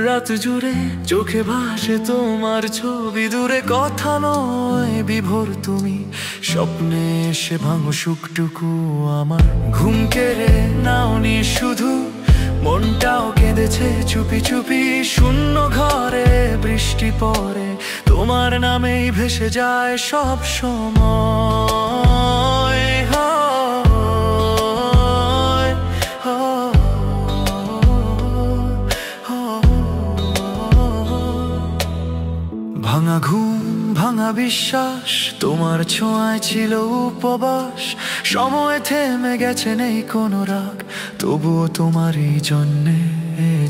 রাত জুড়ে চোখে ভাসে তোমার ছবি, দূরে কথা নয় বিভোর তুমি, স্বপ্নে এসে ভাঙো সুখটুকু আমার। ঘুম কেড়ে নাওনি শুধু, মনটাও কেঁদেছে চুপি চুপি। শূন্য ঘরে বৃষ্টি পড়ে, তোমার নামেই ভেসে যায় সব সময়। ভাঙা ঘুম ভাঙা বিশ্বাস, তোমার ছোঁয়ায় ছিল উপবাস। সময় থেমে গেছে, নেই কোনো রাগ, তবুও তোমারই জন্যে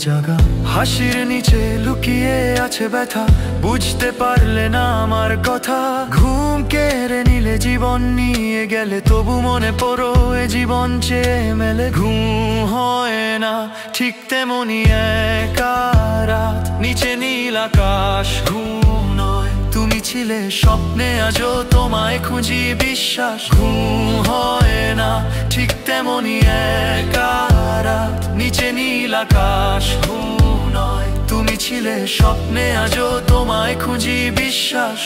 জাগা। হাসির নিচে লুকিয়ে আছে ব্যথা, বুঝতে পারলে না আমার কথা। ঘুম কেড়ে নিলে জীবন নিয়ে গেলে, তবু মনে পড়ো এ জীবন চেয়ে মেলে। ঘুম হয় না ঠিক তেমনি একা রাত, নিচে নীল আকাশ। ঘুম নয় তুমি ছিলে স্বপ্নে, আজও তোমায় খুঁজি বিশ্বাস। ঘুম হয় না ঠিক তেমনি একা রাত, নিচে নীল আকাশ। ঘুম নয় তুমি ছিলে স্বপ্নে, আজও তোমায় খুঁজি বিশ্বাস।